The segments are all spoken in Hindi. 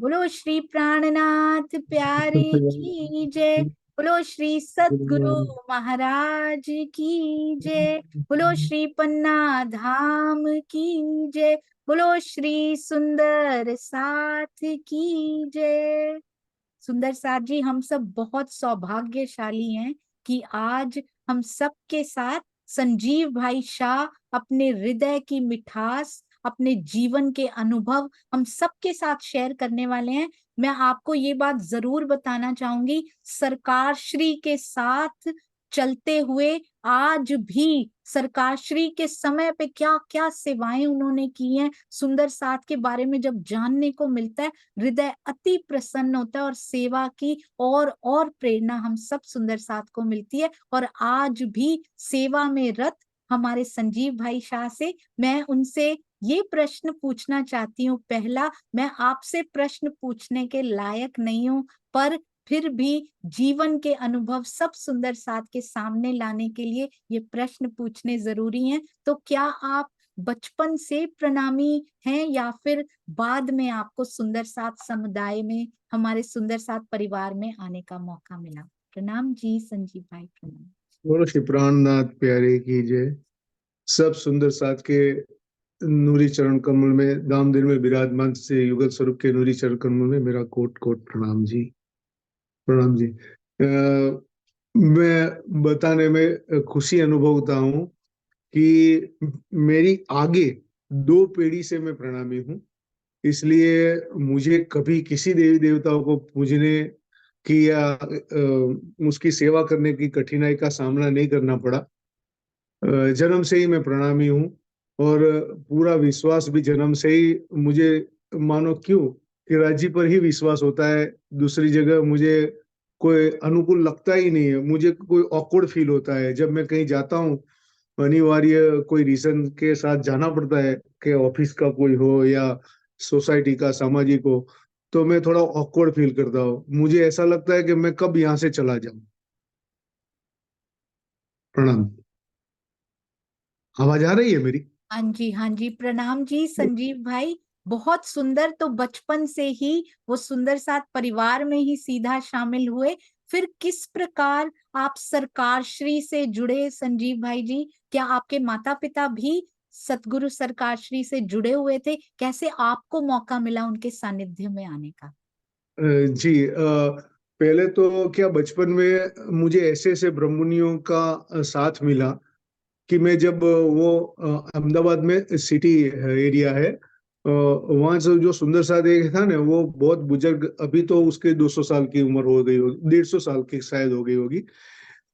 बोलो श्री प्राणनाथ प्यारे की जय। बोलो श्री सद्गुरु महाराज की जय। बोलो श्री पन्ना धाम की जय। बोलो श्री सुंदर साथ की जय। सुंदर साथ जी, हम सब बहुत सौभाग्यशाली हैं कि आज हम सब के साथ संजीव भाई शाह अपने हृदय की मिठास, अपने जीवन के अनुभव हम सबके साथ शेयर करने वाले हैं। मैं आपको ये बात जरूर बताना चाहूंगी, सरकार श्री के साथ चलते हुए आज भी सरकार श्री के समय पे क्या क्या सेवाएं उन्होंने की हैं, सुंदर साथ के बारे में जब जानने को मिलता है हृदय अति प्रसन्न होता है और सेवा की और प्रेरणा हम सब सुंदर साथ को मिलती है। और आज भी सेवा में रत हमारे संजीव भाई शाह से मैं उनसे ये प्रश्न पूछना चाहती हूँ। पहला, मैं आपसे प्रश्न पूछने के लायक नहीं हूँ, पर फिर भी जीवन के अनुभव सब सुंदर साथ के सामने लाने के लिए ये प्रश्न पूछने जरूरी हैं। तो क्या आप बचपन से प्रणामी हैं या फिर बाद में आपको सुंदर साथ समुदाय में, हमारे सुंदर साथ परिवार में आने का मौका मिला? प्रणाम जी संजीव भाई, प्रणाम। बोलो श्री प्राणनाथ प्यारे की जय। सब सुंदर साथ के नूरी चरण कमल में धाम दिन में विराजमान से युगल स्वरूप के नूरी चरण कमल में मेरा कोट कोट प्रणाम जी। प्रणाम जी। मैं बताने में खुशी अनुभवता हूँ कि मेरी आगे दो पीढ़ी से मैं प्रणामी हूँ, इसलिए मुझे कभी किसी देवी देवताओं को पूजने की या उसकी सेवा करने की कठिनाई का सामना नहीं करना पड़ा। जन्म से ही मैं प्रणामी हूँ और पूरा विश्वास भी जन्म से ही मुझे, मानो क्यों कि राज्य पर ही विश्वास होता है, दूसरी जगह मुझे कोई अनुकूल लगता ही नहीं है। मुझे कोई ऑकवर्ड फील होता है जब मैं कहीं जाता हूँ, अनिवार्य कोई रीजन के साथ जाना पड़ता है कि ऑफिस का कोई हो या सोसाइटी का सामाजिक हो, तो मैं थोड़ा ऑकवर्ड फील करता हूँ। मुझे ऐसा लगता है कि मैं कब यहाँ से चला जाऊं। प्रणाम। आवाज आ रही है मेरी? हाँ जी, हाँ जी, प्रणाम जी संजीव भाई। बहुत सुंदर। तो बचपन से ही वो सुंदर साथ परिवार में ही सीधा शामिल हुए, फिर किस प्रकार आप सरकार श्री से जुड़े संजीव भाई जी? क्या आपके माता पिता भी सतगुरु सरकार श्री से जुड़े हुए थे? कैसे आपको मौका मिला उनके सानिध्य में आने का? जी, पहले तो क्या बचपन में मुझे ऐसे ऐसे ब्रह्ममुनियों का साथ मिला कि मैं जब वो अहमदाबाद में सिटी एरिया है, वहां से जो सुंदर सा एक था ना, वो बहुत बुजुर्ग, अभी तो उसके 200 साल की उम्र हो गई होगी, 150 साल की शायद हो गई होगी।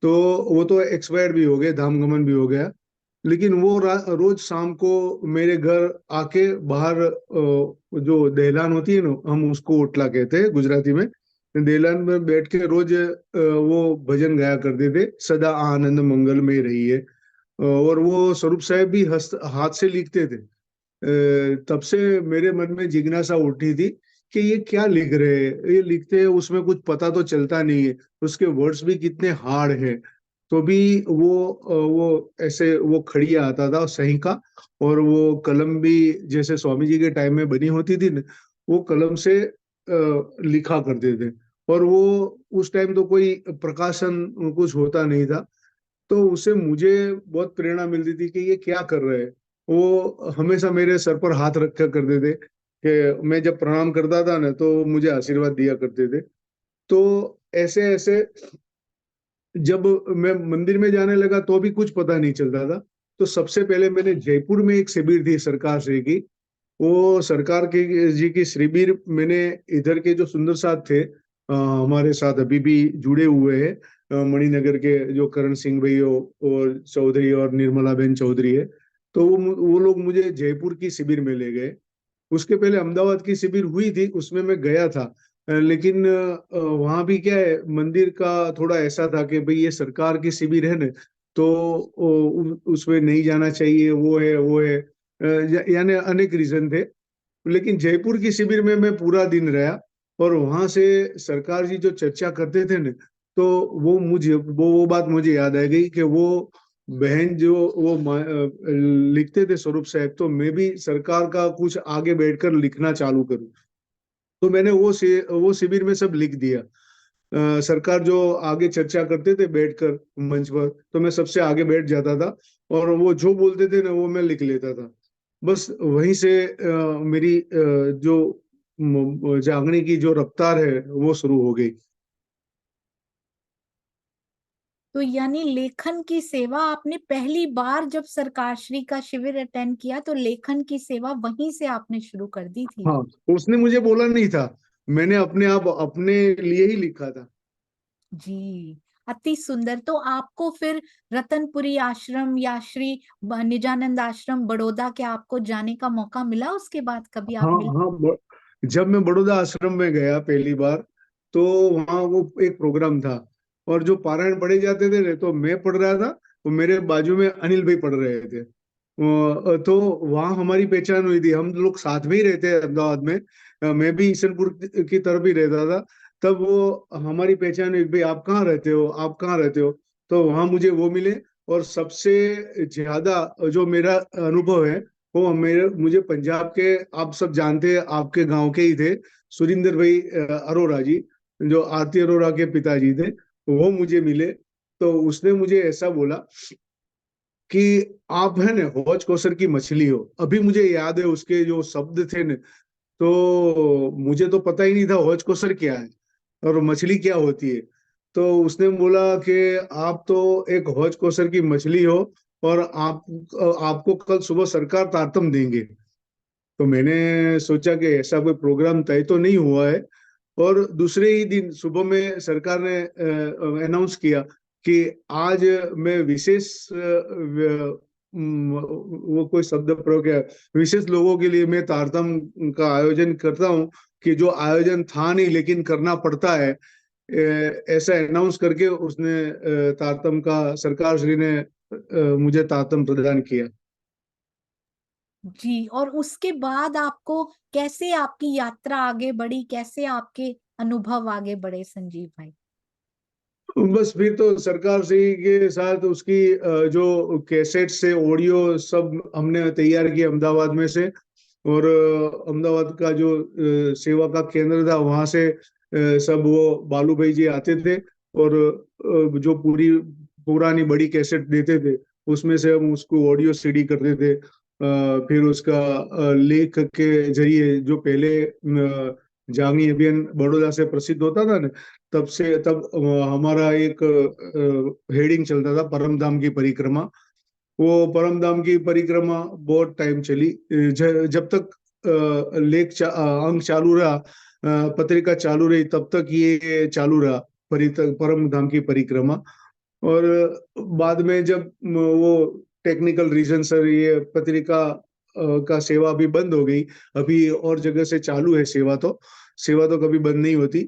तो वो तो एक्सपायर्ड भी हो गए, धामगमन भी हो गया। लेकिन वो रोज शाम को मेरे घर आके बाहर, जो दहलान होती है ना, हम उसको ओटला कहते हैं गुजराती में, दहलान में बैठ के रोज वो भजन गाया करते थे, सदा आनंद मंगल में रहिए। और वो स्वरूप साहब भी हस्त हाथ से लिखते थे। तब से मेरे मन में जिज्ञासा उठी थी कि ये क्या लिख रहे हैं, ये लिखते हैं उसमें कुछ पता तो चलता नहीं है, उसके वर्ड्स भी कितने हार्ड है। तो भी वो ऐसे वो खड़िया आता था सही का, और वो कलम भी जैसे स्वामी जी के टाइम में बनी होती थी ना, वो कलम से लिखा करते थे। और वो उस टाइम तो कोई प्रकाशन कुछ होता नहीं था, तो उससे मुझे बहुत प्रेरणा मिलती थी कि ये क्या कर रहे हैं। वो हमेशा मेरे सर पर हाथ रखा करते थे कि मैं जब प्रणाम करता था ना, तो मुझे आशीर्वाद दिया करते थे। तो ऐसे ऐसे जब मैं मंदिर में जाने लगा तो भी कुछ पता नहीं चलता था। तो सबसे पहले मैंने जयपुर में एक शिविर थी सरकार श्री की, वो सरकार के जी की शिविर मैंने, इधर के जो सुंदर साथ थे हमारे साथ अभी भी जुड़े हुए हैं, मणिनगर के जो करण सिंह भाई और चौधरी और निर्मला बेन चौधरी है, तो वो लोग मुझे जयपुर की शिविर में ले गए। उसके पहले अहमदाबाद की शिविर हुई थी, उसमें मैं गया था। लेकिन वहां भी क्या है, मंदिर का थोड़ा ऐसा था कि भाई ये सरकार की शिविर है ना, तो उसमें नहीं जाना चाहिए, वो है यानी अनेक रीजन थे। लेकिन जयपुर की शिविर में मैं पूरा दिन रहा, और वहां से सरकार जी जो चर्चा करते थे ना, तो वो बात मुझे याद आ गई कि वो बहन जो वो लिखते थे स्वरूप साहब, तो मैं भी सरकार का कुछ आगे बैठकर लिखना चालू करूं। तो मैंने वो शिविर में सब लिख दिया। सरकार जो आगे चर्चा करते थे बैठकर मंच पर, तो मैं सबसे आगे बैठ जाता था, और वो जो बोलते थे ना वो मैं लिख लेता था। बस वहीं से मेरी जो जागने की जो रफ्तार है वो शुरू हो गई। तो यानी लेखन की सेवा आपने पहली बार जब सरकारश्री का शिविर अटेंड किया तो लेखन की सेवा वहीं से आपने शुरू कर दी थी। हाँ, उसने मुझे बोला नहीं था, मैंने अपने आप अपने लिए ही लिखा था। जी, अति सुंदर। तो आपको फिर रतनपुरी आश्रम या श्री निजानंद आश्रम बड़ौदा के आपको जाने का मौका मिला उसके बाद कभी आप हाँ मिल? हाँ, जब मैं बड़ौदा आश्रम में गया पहली बार, तो वहाँ वो एक प्रोग्राम था, और जो पारायण पढ़े जाते थे तो मैं पढ़ रहा था, तो मेरे बाजू में अनिल भाई पढ़ रहे थे। तो वहाँ हमारी पहचान हुई थी, हम लोग साथ में ही रहते हैं अहमदाबाद में। मैं भी ईसनपुर की तरफ ही रहता था। तब वो हमारी पहचान हुई, भाई आप कहाँ रहते हो, आप कहाँ रहते हो। तो वहाँ मुझे वो मिले। और सबसे ज्यादा जो मेरा अनुभव है, वो मेरे मुझे पंजाब के, आप सब जानते हैं, आपके गांव के ही थे, सुरिंदर भाई अरोड़ा जी, जो आरती अरोड़ा के पिताजी थे, वो मुझे मिले। तो उसने मुझे ऐसा बोला कि आप है ना हौज कौसर की मछली हो। अभी मुझे याद है उसके जो शब्द थे न, तो मुझे तो पता ही नहीं था हौज कौसर क्या है और मछली क्या होती है। तो उसने बोला कि आप तो एक हौज कौसर की मछली हो, और आपको कल सुबह सरकार तारतम देंगे। तो मैंने सोचा कि ऐसा कोई प्रोग्राम तय तो नहीं हुआ है। और दूसरे ही दिन सुबह में सरकार ने अनाउंस किया कि आज मैं विशेष वो कोई शब्द प्रयोग किया, विशेष लोगों के लिए मैं तारतम का आयोजन करता हूँ, कि जो आयोजन था नहीं लेकिन करना पड़ता है। ऐसा अनाउंस करके उसने तारतम का, सरकार श्री ने मुझे तारतम प्रदान किया। जी, और उसके बाद आपको कैसे आपकी यात्रा आगे बढ़ी, कैसे आपके अनुभव आगे बढ़े संजीव भाई? बस फिर तो सरकार से ही के साथ उसकी जो कैसेट से ऑडियो सब हमने तैयार किया अहमदाबाद में से। और अहमदाबाद का जो सेवा का केंद्र था वहां से सब वो बालू भाई जी आते थे, और जो पूरी पुरानी बड़ी कैसेट देते थे, उसमें से हम उसको ऑडियो सीडी करते थे। फिर उसका लेख के जरिए, जो पहले जागनी अभियान बड़ौदा से प्रसिद्ध होता था ना, तब हमारा एक हेडिंग चलता था, परम धाम की परिक्रमा। वो परम धाम की परिक्रमा बहुत टाइम चली, जब तक अंक चालू रहा, पत्रिका चालू रही, तब तक ये चालू रहा, परम धाम की परिक्रमा। और बाद में जब वो टेक्निकल रीजन सर, ये पत्रिका का सेवा अभी बंद हो गई। अभी और जगह से चालू है सेवा, तो सेवा तो कभी बंद नहीं होती।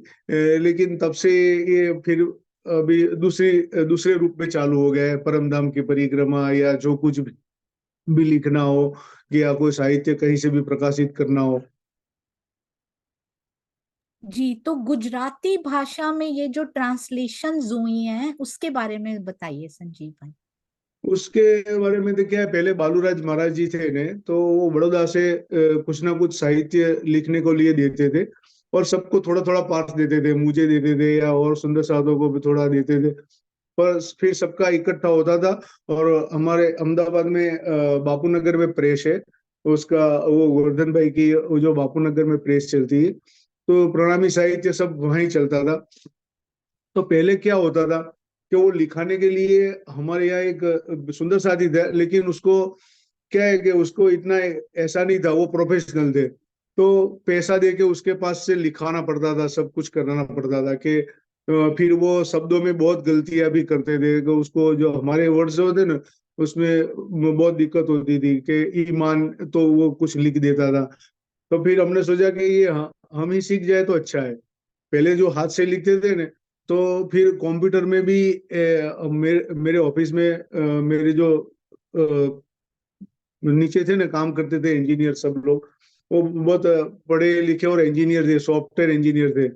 लेकिन तब से ये फिर अभी दूसरे रूप में चालू हो गया है, परम धाम की परिक्रमा, या जो कुछ भी लिखना हो, या कोई साहित्य कहीं से भी प्रकाशित करना हो। जी, तो गुजराती भाषा में ये जो ट्रांसलेशंस हुई हैं उसके बारे में बताइए संजीव भाई। उसके बारे में तो क्या है, पहले बालूराज महाराज जी थे ने, तो वो बड़ौदा से कुछ ना कुछ साहित्य लिखने को लिए देते थे, और सबको थोड़ा थोड़ा पार्ट देते थे, मुझे देते थे या और सुंदर साधु को भी थोड़ा देते थे। पर फिर सबका इकट्ठा होता था। और हमारे अहमदाबाद में बापू नगर में प्रेस है, उसका वो गोवर्धन भाई की, वो जो बापू नगर में प्रेस चलती है, तो प्रणामी साहित्य सब वहीं चलता था। तो पहले क्या होता था कि वो लिखाने के लिए हमारे यहाँ एक सुंदर साथी था, लेकिन उसको क्या है कि उसको इतना ऐसा नहीं था, वो प्रोफेशनल थे, तो पैसा दे के उसके पास से लिखाना पड़ता था, सब कुछ करना पड़ता था कि फिर वो शब्दों में बहुत गलतियां भी करते थे, कि उसको जो हमारे वर्ड्स होते ना, उसमें बहुत दिक्कत होती थी, कि ईमान तो वो कुछ लिख देता था। तो फिर हमने सोचा कि ये हम ही सीख जाए तो अच्छा है। पहले जो हाथ से लिखते थे ना, तो फिर कंप्यूटर में भी मेरे ऑफिस में मेरे जो नीचे थे ना, काम करते थे इंजीनियर सब लोग, वो बहुत पढ़े लिखे और इंजीनियर थे, सॉफ्टवेयर इंजीनियर थे।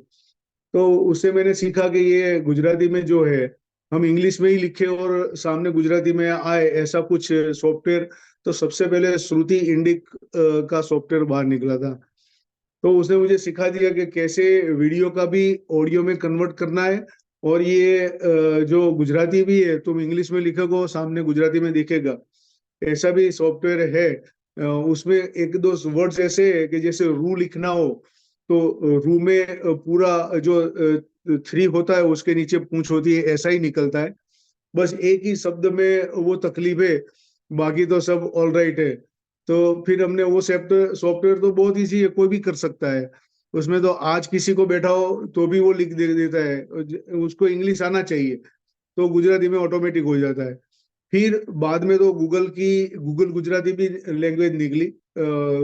तो उससे मैंने सीखा कि ये गुजराती में जो है, हम इंग्लिश में ही लिखे और सामने गुजराती में आए, ऐसा कुछ सॉफ्टवेयर। तो सबसे पहले श्रुति इंडिक का सॉफ्टवेयर बाहर निकला था। तो उसने मुझे सिखा दिया कि कैसे वीडियो का भी ऑडियो में कन्वर्ट करना है। और ये जो गुजराती भी है, तुम इंग्लिश में लिखोगे सामने गुजराती में दिखेगा, ऐसा भी सॉफ्टवेयर है। उसमें एक दो वर्ड्स ऐसे है कि जैसे रू लिखना हो तो रू में पूरा जो थ्री होता है उसके नीचे पूंछ होती है, ऐसा ही निकलता है। बस एक ही शब्द में वो तकलीफ है, बाकी तो सब ऑल राइट है। तो फिर हमने वो सॉफ्टवेयर सॉफ्टवेयर तो बहुत इजी है, कोई भी कर सकता है। उसमें तो आज किसी को बैठा हो तो भी वो लिख दे देता है, उसको इंग्लिश आना चाहिए तो गुजराती में ऑटोमेटिक हो जाता है। फिर बाद में तो गूगल गुजराती भी लैंग्वेज निकली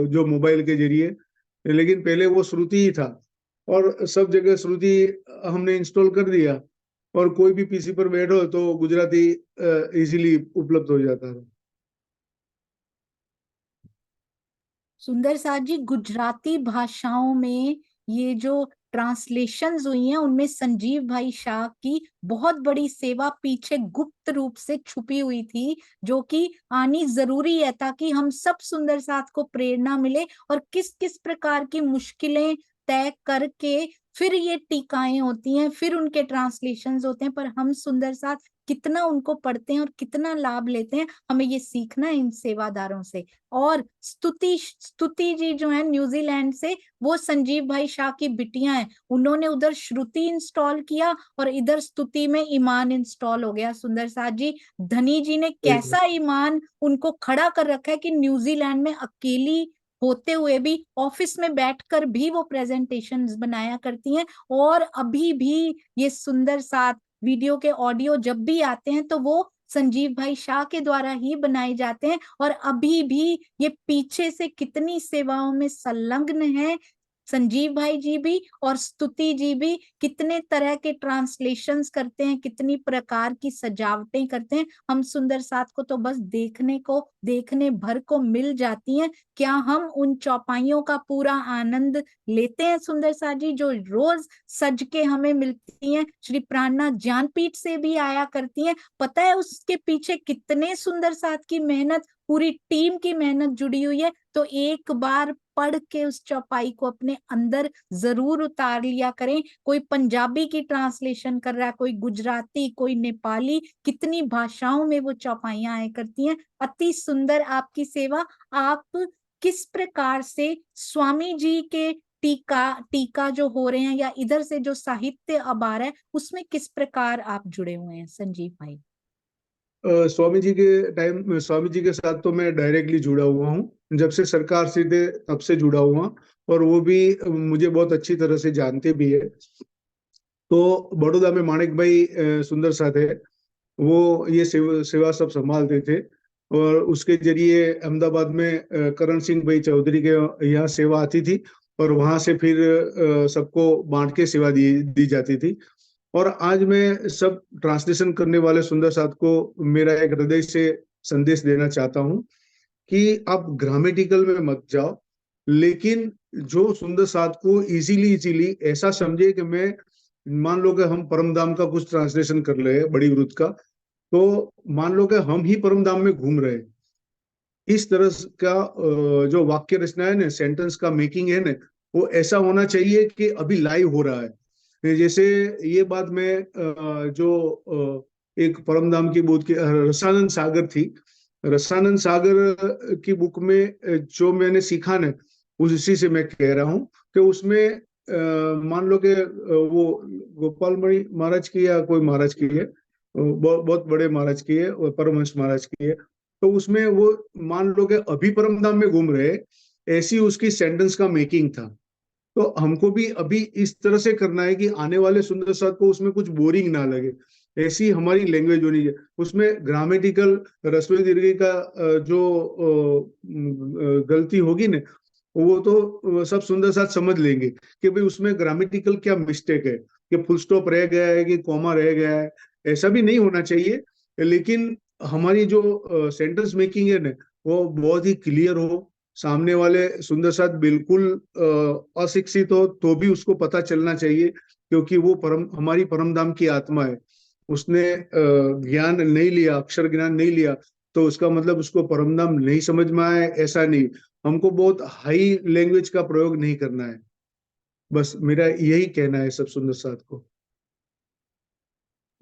जो मोबाइल के जरिए। लेकिन पहले वो श्रुति ही था, और सब जगह श्रुति हमने इंस्टॉल कर दिया, और कोई भी पीसी पर बैठो तो गुजराती इजीली उपलब्ध हो जाता है। सुंदर साथ जी, गुजराती भाषाओं में ये जो ट्रांसलेशंस हुई हैं उनमें संजीव भाई शाह की बहुत बड़ी सेवा पीछे गुप्त रूप से छुपी हुई थी, जो कि आनी जरूरी है ताकि हम सब सुंदर साथ को प्रेरणा मिले और किस किस प्रकार की मुश्किलें तय करके फिर ये टीकाएं होती हैं, फिर उनके ट्रांसलेशंस होते हैं, पर हम सुंदर साथ कितना उनको पढ़ते हैं और कितना लाभ लेते हैं, हमें ये सीखना है इन सेवादारों से। और स्तुति स्तुति जी जो है न्यूजीलैंड से, वो संजीव भाई शाह की बिटियां हैं, उन्होंने उधर श्रुति इंस्टॉल किया और इधर स्तुति में ईमान इंस्टॉल हो गया। सुंदर साथ जी, धनी जी ने कैसा ईमान उनको खड़ा कर रखा है कि न्यूजीलैंड में अकेली होते हुए भी ऑफिस में बैठकर भी वो प्रेजेंटेशंस बनाया करती हैं। और अभी भी ये सुंदर साथ वीडियो के ऑडियो जब भी आते हैं तो वो संजीव भाई शाह के द्वारा ही बनाए जाते हैं, और अभी भी ये पीछे से कितनी सेवाओं में संलग्न है। संजीव भाई जी भी और स्तुति जी भी कितने तरह के ट्रांसलेशंस करते हैं, कितनी प्रकार की सजावटें करते हैं, हम सुंदर साथ को तो बस देखने भर को मिल जाती हैं। क्या हम उन चौपाइयों का पूरा आनंद लेते हैं सुंदर साथ जी, जो रोज सज के हमें मिलती हैं, श्री प्राणनाथ ज्ञानपीठ से भी आया करती हैं? पता है उसके पीछे कितने सुंदर साथ की मेहनत, पूरी टीम की मेहनत जुड़ी हुई है। तो एक बार पढ़ के उस चौपाई को अपने अंदर जरूर उतार लिया करें। कोई पंजाबी की ट्रांसलेशन कर रहा है, कोई गुजराती, कोई नेपाली, कितनी भाषाओं में वो चौपाइयां आया करती हैं। अति सुंदर आपकी सेवा। आप किस प्रकार से स्वामी जी के टीका टीका जो हो रहे हैं या इधर से जो साहित्य अब आ रहा है उसमें किस प्रकार आप जुड़े हुए हैं संजीव भाई? स्वामी जी के साथ तो मैं डायरेक्टली जुड़ा हुआ हूँ, जब से सरकार से थे तब से जुड़ा हुआ। और वो भी मुझे बहुत अच्छी तरह से जानते भी है। तो बड़ौदा में माणिक भाई सुंदर साथ है, वो ये सेवा सब संभालते थे। और उसके जरिए अहमदाबाद में करण सिंह भाई चौधरी के यहाँ सेवा आती थी, और वहां से फिर सबको बांट के सेवा दी जाती थी। और आज मैं सब ट्रांसलेशन करने वाले सुंदर साथ को मेरा एक हृदय से संदेश देना चाहता हूँ कि आप ग्रामेटिकल में मत जाओ, लेकिन जो सुंदर साथ को इजीली इजीली ऐसा समझे कि मैं, मान लो कि हम परम धाम का कुछ ट्रांसलेशन कर रहे हैं बड़ी वृत्त का, तो मान लो कि हम ही परम धाम में घूम रहे हैं। इस तरह का जो वाक्य रचना है ना, सेंटेंस का मेकिंग है ना, वो ऐसा होना चाहिए कि अभी लाइव हो रहा है। जैसे ये बात मैं जो एक परमधाम की बुक की रसानंद सागर थी, रसानंद सागर की बुक में जो मैंने सीखा ना, उसी से मैं कह रहा हूँ कि उसमें मान लो कि वो गोपाल मणि महाराज की या कोई महाराज की है, बहुत बहुत बड़े महाराज की है, परमहंस महाराज की है। तो उसमें वो, मान लो कि अभी परम धाम में घूम रहे, ऐसी उसकी सेंटेंस का मेकिंग था। तो हमको भी अभी इस तरह से करना है कि आने वाले सुंदर साथ को उसमें कुछ बोरिंग ना लगे, ऐसी हमारी लैंग्वेज होनी चाहिए। उसमें ग्रामेटिकल रस्व दीर्घ का जो गलती होगी ना, वो तो सब सुंदर साथ समझ लेंगे कि भाई उसमें ग्रामेटिकल क्या मिस्टेक है, कि फुल स्टॉप रह गया है कि कॉमा रह गया है। ऐसा भी नहीं होना चाहिए, लेकिन हमारी जो सेंटेंस मेकिंग है ना, वो बहुत ही क्लियर हो। सामने वाले सुंदर साथ बिल्कुल अशिक्षित हो तो भी उसको पता चलना चाहिए, क्योंकि वो हमारी परम धाम की आत्मा है। उसने ज्ञान नहीं लिया, अक्षर ज्ञान नहीं लिया, तो उसका मतलब उसको परम धाम नहीं समझ में आए, ऐसा नहीं। हमको बहुत हाई लैंग्वेज का प्रयोग नहीं करना है। बस मेरा यही कहना है सब सुंदर साथ को।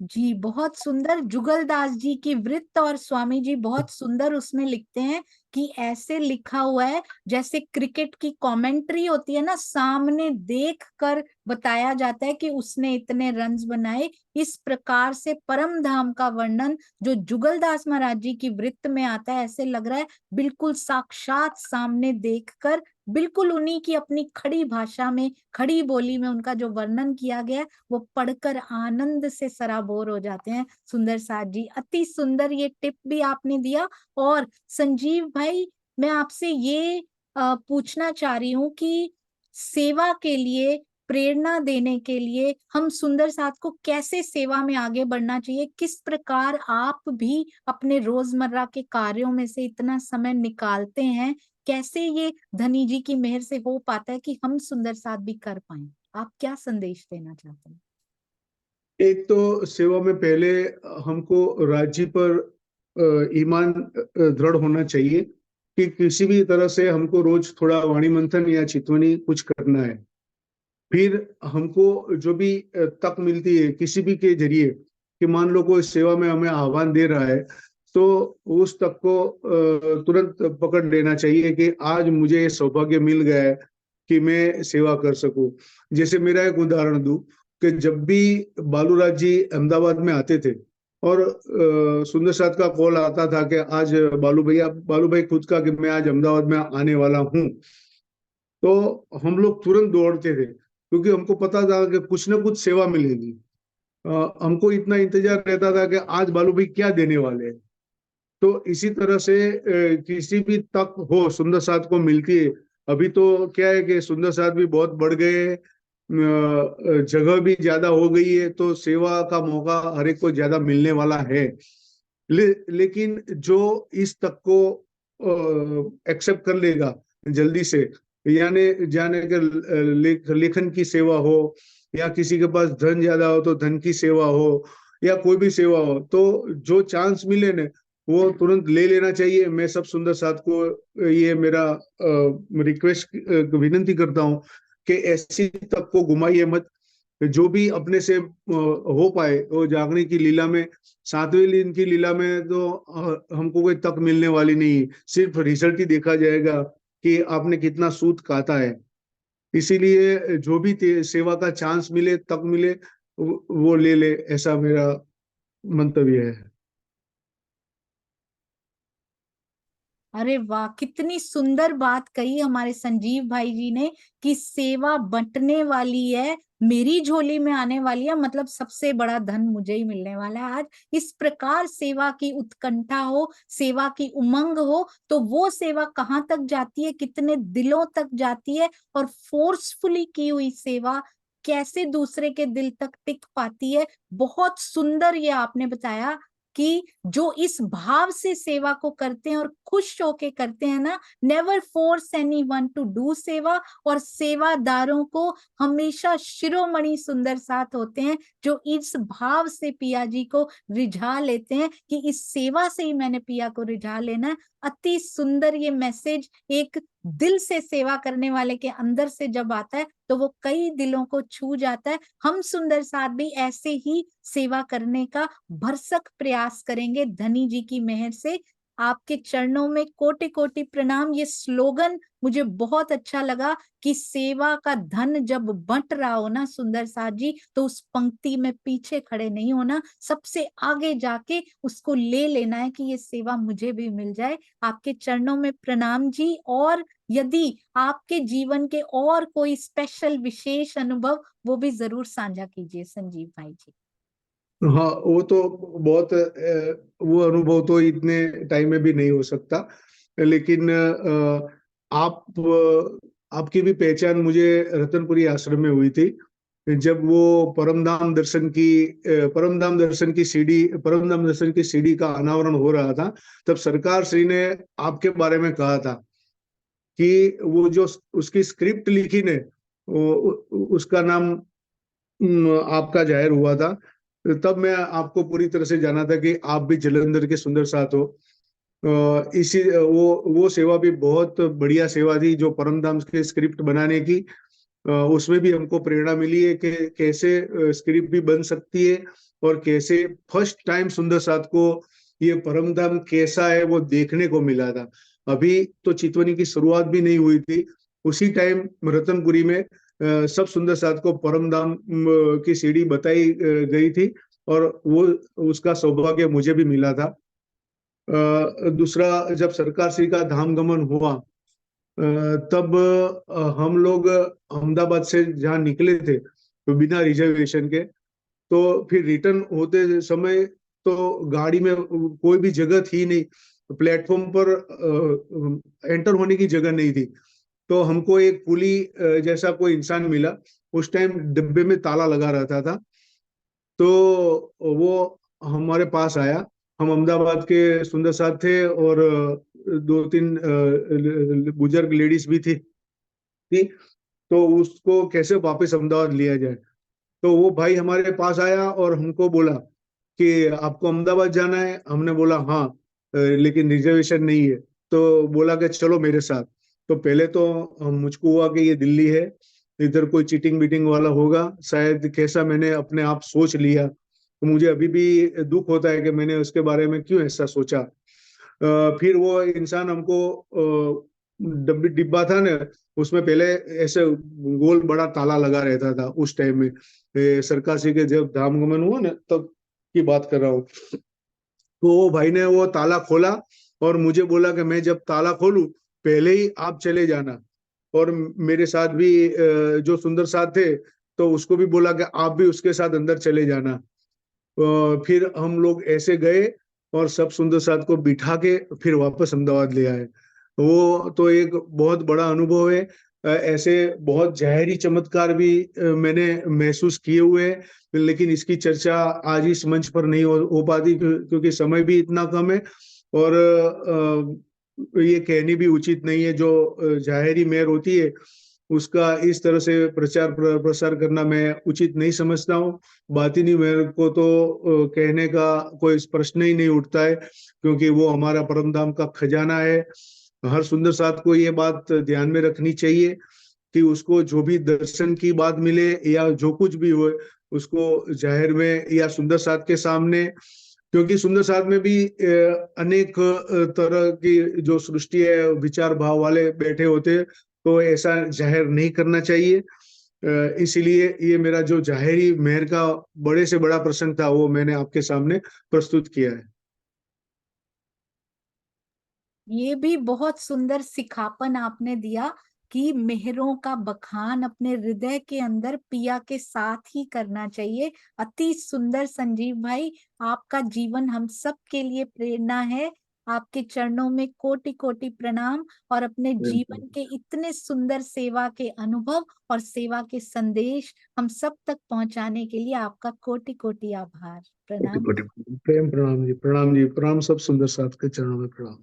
जी बहुत सुंदर। जुगलदास जी की वृत्त और स्वामी जी बहुत सुंदर उसमें लिखते हैं कि ऐसे लिखा हुआ है जैसे क्रिकेट की कमेंट्री होती है ना, सामने देख कर बताया जाता है कि उसने इतने रन्स बनाए। इस प्रकार से परम धाम का वर्णन जो जुगलदास महाराज जी की वृत्त में आता है, ऐसे लग रहा है बिल्कुल साक्षात सामने देखकर, बिल्कुल उन्हीं की अपनी खड़ी भाषा में, खड़ी बोली में उनका जो वर्णन किया गया है, वो पढ़कर आनंद से सराबोर हो जाते हैं। सुंदर साथ जी, अति सुंदर ये टिप भी आपने दिया। और संजीव भाई, मैं आपसे ये पूछना चाह रही हूँ कि सेवा के लिए, प्रेरणा देने के लिए हम सुंदर साथ को कैसे सेवा में आगे बढ़ना चाहिए? किस प्रकार आप भी अपने रोजमर्रा के कार्यों में से इतना समय निकालते हैं? कैसे ये धनी जी की मेहर से हो पाता है कि हम सुंदर साथ भी कर पाए? आप क्या संदेश देना चाहते हैं? एक तो सेवा में पहले हमको राज्य पर ईमान दृढ़ होना चाहिए कि किसी भी तरह से हमको रोज थोड़ा वाणी मंथन या चितवनी कुछ करना है। फिर हमको जो भी तक मिलती है किसी भी के जरिए, कि मान लो कोई सेवा में हमें आह्वान दे रहा है, तो उस तक को तुरंत पकड़ लेना चाहिए कि आज मुझे ये सौभाग्य मिल गया है कि मैं सेवा कर सकूं। जैसे मेरा एक उदाहरण दूं, कि जब भी बालूराज जी अहमदाबाद में आते थे और सुंदर साथ का कॉल आता था कि आज बालू भाई खुद का कि मैं आज अहमदाबाद में आने वाला हूँ, तो हम लोग तुरंत दौड़ते थे, क्योंकि हमको पता था कि कुछ ना कुछ सेवा मिलेगी। हमको इतना इंतजार रहता था कि आज बालू भाई क्या देने वाले हैं। तो इसी तरह से किसी भी तक हो सुंदर साथ को मिलती है। अभी तो क्या है कि सुंदर साथ भी बहुत बढ़ गए हैं, जगह भी ज्यादा हो गई है, तो सेवा का मौका हर एक को ज्यादा मिलने वाला है। लेकिन जो इस तक को एक्सेप्ट कर लेगा जल्दी से, यानी जाने के लेखन की सेवा हो, या किसी के पास धन ज्यादा हो तो धन की सेवा हो, या कोई भी सेवा हो, तो जो चांस मिले ना वो तुरंत ले लेना चाहिए। मैं सब सुंदर साथ को ये मेरा रिक्वेस्ट, विनती करता हूँ कि ऐसी तक को घुमाइए मत। जो भी अपने से हो पाए वो जागने की लीला में, 7वें दिन की लीला में तो हमको कोई तक मिलने वाली नहीं है। सिर्फ रिजल्ट ही देखा जाएगा कि आपने कितना सूत काता है। इसीलिए जो भी सेवा का चांस मिले, तक मिले, वो ले ले, ऐसा मेरा मंतव्य है। अरे वाह, कितनी सुंदर बात कही हमारे संजीव भाई जी ने कि सेवा बंटने वाली है, मेरी झोली में आने वाली है, मतलब सबसे बड़ा धन मुझे ही मिलने वाला है आज। इस प्रकार सेवा की उत्कंठा हो, सेवा की उमंग हो, तो वो सेवा कहाँ तक जाती है, कितने दिलों तक जाती है, और फोर्सफुली की हुई सेवा कैसे दूसरे के दिल तक टिक पाती है। बहुत सुंदर ये आपने बताया कि जो इस भाव से सेवा को करते हैं और खुश होके करते हैं ना, never force any one two do सेवा, और सेवादारों को हमेशा शिरोमणि सुंदर साथ होते हैं जो इस भाव से पिया जी को रिझा लेते हैं कि इस सेवा से ही मैंने पिया को रिझा लेना है। अति सुंदर ये मैसेज एक दिल से सेवा करने वाले के अंदर से जब आता है तो वो कई दिलों को छू जाता है। हम सुंदर साथ भी ऐसे ही सेवा करने का भरसक प्रयास करेंगे धनी जी की मेहर से। आपके चरणों में कोटि कोटि प्रणाम। ये स्लोगन मुझे बहुत अच्छा लगा कि सेवा का धन जब बंट रहा हो ना सुंदर साथ जी, तो उस पंक्ति में पीछे खड़े नहीं होना, सबसे आगे जाके उसको ले लेना है कि ये सेवा मुझे भी मिल जाए। आपके चरणों में प्रणाम जी। और यदि आपके जीवन के और कोई स्पेशल विशेष अनुभव, वो भी जरूर साझा कीजिए संजीव भाई जी। हाँ, वो तो बहुत वो अनुभव तो इतने टाइम में भी नहीं हो सकता। लेकिन आपकी भी पहचान मुझे रतनपुरी आश्रम में हुई थी, जब वो परमधाम दर्शन की सीढ़ी का अनावरण हो रहा था। तब सरकार श्री ने आपके बारे में कहा था कि वो जो उसकी स्क्रिप्ट लिखी ने, उसका नाम आपका जाहिर हुआ था। तब मैं आपको पूरी तरह से जाना था कि आप भी जलंधर के सुंदर साथ हो। इसी वो सेवा भी बहुत बढ़िया सेवा थी, जो परमधाम के स्क्रिप्ट बनाने की। उसमें भी हमको प्रेरणा मिली है कि कैसे स्क्रिप्ट भी बन सकती है, और कैसे फर्स्ट टाइम सुंदर साथ को ये परमधाम कैसा है वो देखने को मिला था। अभी तो चितवनी की शुरुआत भी नहीं हुई थी, उसी टाइम रतनपुरी में सब सुंदर साथ को परमधाम की सीढ़ी बताई गई थी, और वो उसका सौभाग्य मुझे भी मिला था। दूसरा, जब सरकार श्री का धाम गमन हुआ, तब हम लोग अहमदाबाद से जहाँ निकले थे तो बिना रिजर्वेशन के, तो फिर रिटर्न होते समय तो गाड़ी में कोई भी जगह थी नहीं, प्लेटफॉर्म पर एंटर होने की जगह नहीं थी। तो हमको एक कुली जैसा कोई इंसान मिला, उस टाइम डिब्बे में ताला लगा रहता था, तो वो हमारे पास आया। हम अहमदाबाद के सुंदर साथ थे, और दो तीन बुजुर्ग लेडीज भी थी। तो उसको कैसे वापस अहमदाबाद लिया जाए, तो वो भाई हमारे पास आया और हमको बोला कि आपको अहमदाबाद जाना है। हमने बोला हाँ, लेकिन रिजर्वेशन नहीं है। तो बोला कि चलो मेरे साथ। तो पहले तो मुझको हुआ कि ये दिल्ली है, इधर कोई चीटिंग बीटिंग वाला होगा शायद, कैसा मैंने अपने आप सोच लिया। तो मुझे अभी भी दुख होता है कि मैंने उसके बारे में क्यों ऐसा सोचा। फिर वो इंसान हमको डब्बी डिब्बा था ना, उसमें पहले ऐसे गोल बड़ा ताला लगा रहता था उस टाइम में, सरकासी के जब धाम गमन हुआ ना तब की बात कर रहा हूँ। तो वो भाई ने वो ताला खोला और मुझे बोला कि मैं जब ताला खोलूं पहले ही आप चले जाना। और मेरे साथ भी जो सुंदर साथ थे, तो उसको भी बोला कि आप भी उसके साथ अंदर चले जाना। फिर हम लोग ऐसे गए और सब सुंदर साथ को बिठा के फिर वापस अहमदाबाद ले आए। वो तो एक बहुत बड़ा अनुभव है। ऐसे बहुत जहरी चमत्कार भी मैंने महसूस किए हुए हैं, लेकिन इसकी चर्चा आज इस मंच पर नहीं हो पाती, क्योंकि समय भी इतना कम है। और ये कहनी भी उचित नहीं है, जो जाहिरी मेहर होती है उसका इस तरह से प्रचार प्रसार करना मैं उचित नहीं समझता हूँ। बातिनी मेहर को तो कहने का कोई प्रश्न ही नहीं उठता है, क्योंकि वो हमारा परम धाम का खजाना है। हर सुंदर साथ को ये बात ध्यान में रखनी चाहिए कि उसको जो भी दर्शन की बात मिले या जो कुछ भी हो, उसको जाहिर में या सुंदर साथ के सामने, क्योंकि सुंदर साथ में भी अनेक तरह की जो सृष्टि है विचार भाव वाले बैठे होते हैं, तो ऐसा जाहिर नहीं करना चाहिए। इसीलिए ये मेरा जो जाहिरी मेहर का बड़े से बड़ा प्रसंग था वो मैंने आपके सामने प्रस्तुत किया है। ये भी बहुत सुंदर सिखापन आपने दिया कि मेहरों का बखान अपने हृदय के अंदर पिया के साथ ही करना चाहिए। अति सुंदर संजीव भाई, आपका जीवन हम सब के लिए प्रेरणा है। आपके चरणों में कोटि कोटि प्रणाम, और अपने जीवन के इतने सुंदर सेवा के अनुभव और सेवा के संदेश हम सब तक पहुंचाने के लिए आपका कोटि कोटि आभार। कोटि प्रणाम। कोटि प्रेम प्रणाम जी, प्रणाम जी, प्रणाम सब सुंदर साथ के चरणों में प्रणाम।